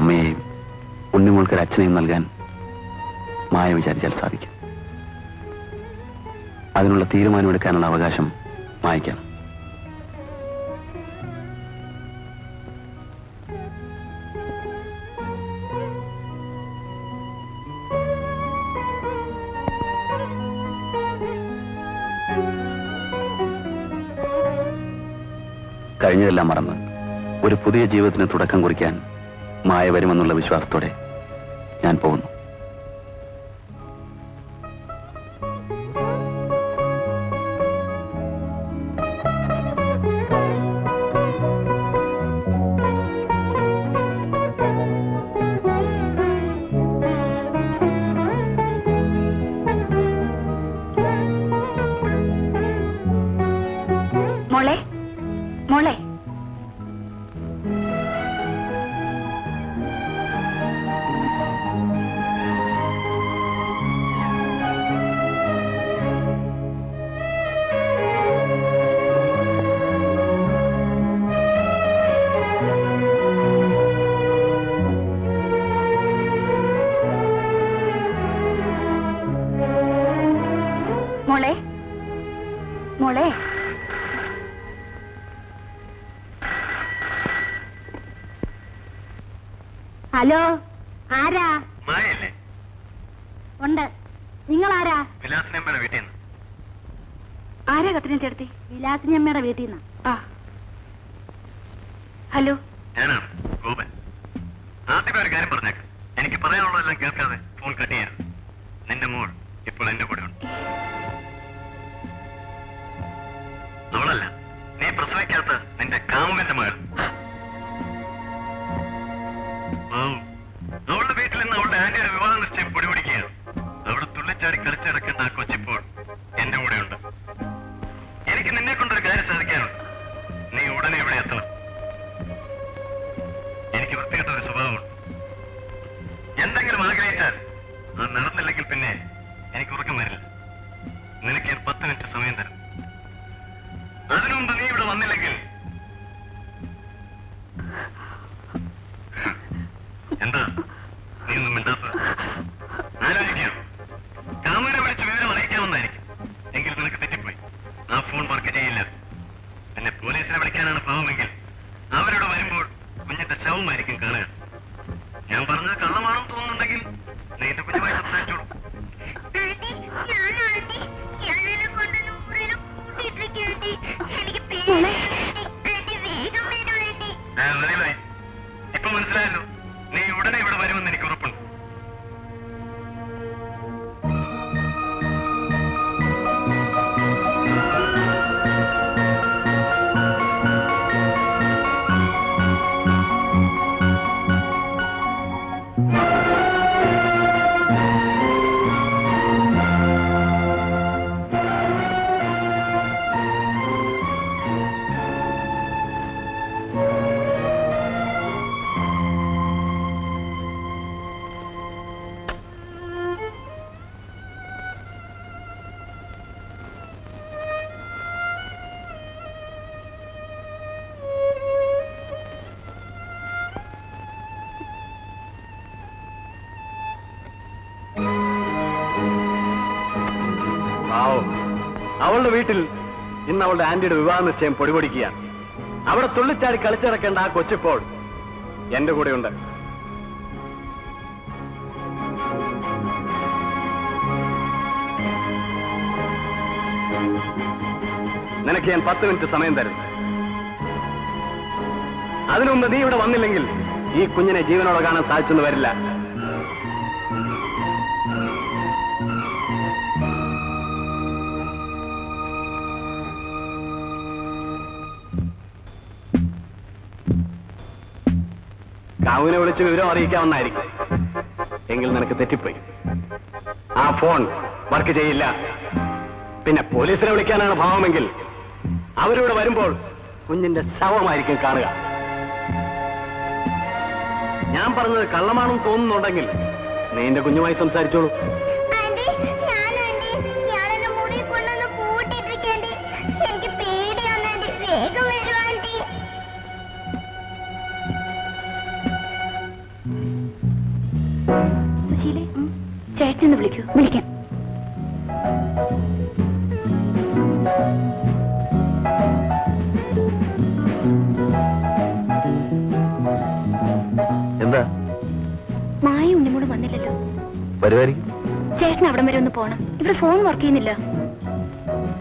അമ്മയെയും ഉണ്ണിമോൾക്കൊരു അച്ഛനെയും നൽകാൻ മായ വിചാരിച്ചാൽ സാധിക്കും. അതിനുള്ള തീരുമാനമെടുക്കാനുള്ള അവകാശം മായയ്ക്കാണ്. കഴിഞ്ഞതെല്ലാം മറന്ന് ഒരു പുതിയ ജീവിതത്തിന് തുടക്കം കുറിക്കാൻ മായ വരുമെന്നുള്ള വിശ്വാസത്തോടെ ഞാൻ പോകുന്നു. മോളെ മോളെ മോളെ മോളെ ഹലോ, ആരാ? മായല്ലേ? ഉണ്ട്. നിങ്ങൾ ആരാ? വിലാസിനമ്മയുടെ വീട്ടിൽ നിന്ന്. ആരാ കത്തിനെ ചേർത്തി? വിലാസിനി അമ്മയുടെ വീട്ടിൽ നിന്ന്. ആ ഹലോ, ഞാനാണ് ഗോപൻ. ആദ്യമേ ഒരു കാര്യം പറഞ്ഞേക്കാം. എനിക്ക് പറയാനുള്ളതെല്ലാം കേൾക്കാതെ ഫോൺ കട്ട് ചെയ്യരുത്. നിന്റെ മോൾ ഇപ്പോൾ എന്റെ കൂടെ ഉണ്ട്. അവളല്ല, നീ പ്രസവിക്കാത്ത നിന്റെ കാമുകന്റെ മകൾ. അവളുടെ വീട്ടിൽ നിന്ന് അവളുടെ ആന്റിയുടെ വിവാഹ നിശ്ചയം പൊടിപിടിക്കുകയാണ്. അവിടെ തുള്ളിച്ചാടി കളിച്ചിടക്കേണ്ട ആ കൊച്ചിപ്പോൾ എന്റെ കൂടെയുണ്ട്. എനിക്ക് നിന്നെ കൊണ്ടൊരു കാര്യം സാധിക്കാനുണ്ട്. നീ ഉടനെ ഇവിടെ എത്തണം. എനിക്ക് വൃത്തികെട്ട ഒരു സ്വഭാവമുണ്ട്. എന്തെങ്കിലും ആഗ്രഹിച്ചാൽ അത് നടന്നില്ലെങ്കിൽ പിന്നെ എനിക്ക് ഉറക്കം വരില്ല. നിനക്ക് ഞാൻ 10 മിനിറ്റ് സമയം തരും. അതിനു മുമ്പ് നീ ഇവിടെ വന്നില്ലെങ്കിൽ എന്താ നീ ഒന്നും മിണ്ടാത്തത്? ആലോചിക്കാം. കാമുകനെ വിളിച്ച് വിവരം അറിയിക്കാമെന്നായിരിക്കും. എങ്കിൽ നിനക്ക് തെറ്റിപ്പോയി. ആ ഫോൺ വർക്ക് ചെയ്യില്ല. പിന്നെ പോലീസിനെ വിളിക്കാനാണ് ഭാവമെങ്കിൽ അവരോട് വരുമ്പോൾ കുഞ്ഞിന്റെ ശവമായിരിക്കും കാണുക. ഞാൻ പറഞ്ഞത് കള്ളമാണെന്ന് തോന്നുന്നുണ്ടെങ്കിൽ നീ എന്റെ കുഞ്ഞുമായി സംസാരിച്ചോളൂ. ഇപ്പൊ മനസ്സിലായല്ലോ. നീ ഉടനെ ഇവിടെ വരുമെന്ന് എനിക്ക് ഉറപ്പുണ്ട്. അവളുടെ വീട്ടിൽ ഇന്ന് അവളുടെ ആന്റിയുടെ വിവാഹ നിശ്ചയം പൊടിപൊടിക്കുകയാണ്. അവിടെ തുള്ളിച്ചാടി കളിച്ചിറക്കേണ്ട ആ കൊച്ചിപ്പോൾ എന്റെ കൂടെയുണ്ട്. നിനക്ക് ഞാൻ 10 മിനിറ്റ് സമയം തരും. അതിനു മുമ്പ് നീ ഇവിടെ വന്നില്ലെങ്കിൽ ഈ കുഞ്ഞിനെ ജീവനോടെ കാണാൻ സാധിച്ചെന്ന് വരില്ല. കാവുവിനെ വിളിച്ച് വിവരം അറിയിക്കാമെന്നായിരിക്കും. എങ്കിൽ നിനക്ക് തെറ്റിപ്പോയി. ആ ഫോൺ വർക്ക് ചെയ്യില്ല. പിന്നെ പോലീസിനെ വിളിക്കാനാണ് ഭാവമെങ്കിൽ അവരിവിടെ വരുമ്പോൾ കുഞ്ഞിന്റെ ശവമായിരിക്കും കാണുക. ഞാൻ പറഞ്ഞത് കള്ളമാണെന്ന് തോന്നുന്നുണ്ടെങ്കിൽ നീ എന്റെ കുഞ്ഞുമായി സംസാരിച്ചോളൂ. സുശീലേ, ചേട്ടനൊന്ന് വിളിക്കൂ. വിളിക്കാം. എന്താ? മായ ഉണ്ണിമോട് വന്നില്ലല്ലോ. വരുമായിരിക്കും. ചേട്ടൻ അവിടം വരെ ഒന്ന് പോണം. ഇവിടെ ഫോൺ വർക്ക് ചെയ്യുന്നില്ല.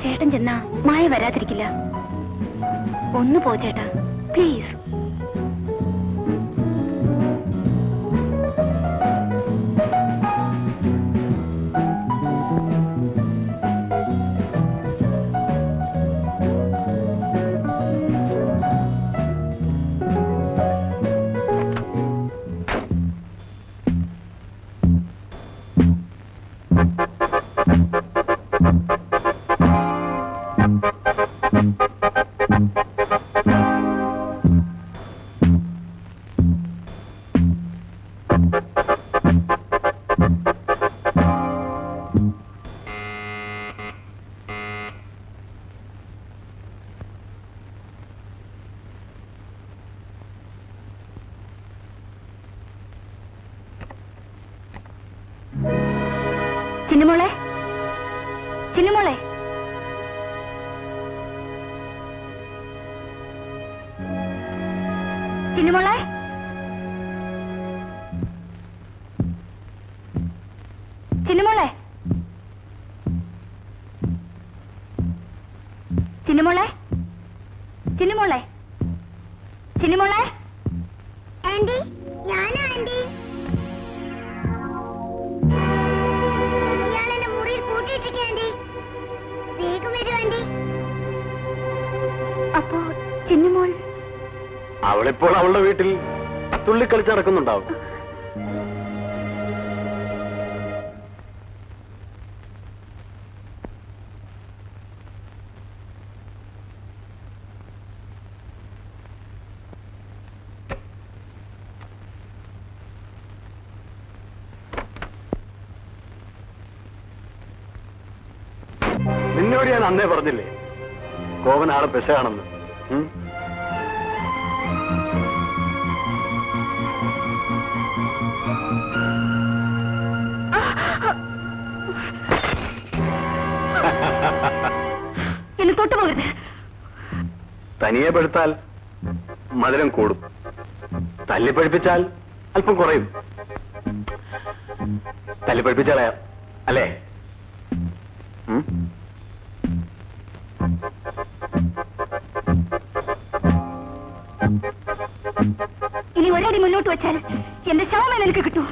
ചേട്ടൻ ചെന്നാ മായ വരാതിരിക്കില്ല. ഒന്ന് പോ ചേട്ടാ, പ്ലീസ്. ചിന്നുമോളെ, ചിന്നുമോളെ, ചിന്നുമോളെ, ചിന്നുമോളെ, ചിന്നുമോളെ, ചിന്നുമോളെ, ചിന്നുമോളെ. ആന്റി, ഞാനാ ആന്റി. അപ്പോ ചിന്നുമോൾ അവളിപ്പോൾ അവളുടെ വീട്ടിൽ തുള്ളിക്കളിച്ച് നടക്കുന്നുണ്ടാവും. നിന്നോട് ഞാൻ അന്നേ പറഞ്ഞില്ലേ കോവനാളെ പെശകാണെന്ന്. എന്നെ തൊട്ടു പോകരുത്. തനിയെ പെടുത്താൽ മധുരം കൂടും, തല്ലിപ്പഴിപ്പിച്ചാൽ അല്പം കുറയും. തല്ലിപ്പഴിപ്പിച്ചാളയാ അല്ലേ? ഇനി ഒരടി മുന്നോട്ട് വെച്ചാൽ എന്റെ ശവമേ നിനക്ക് കിട്ടൂ.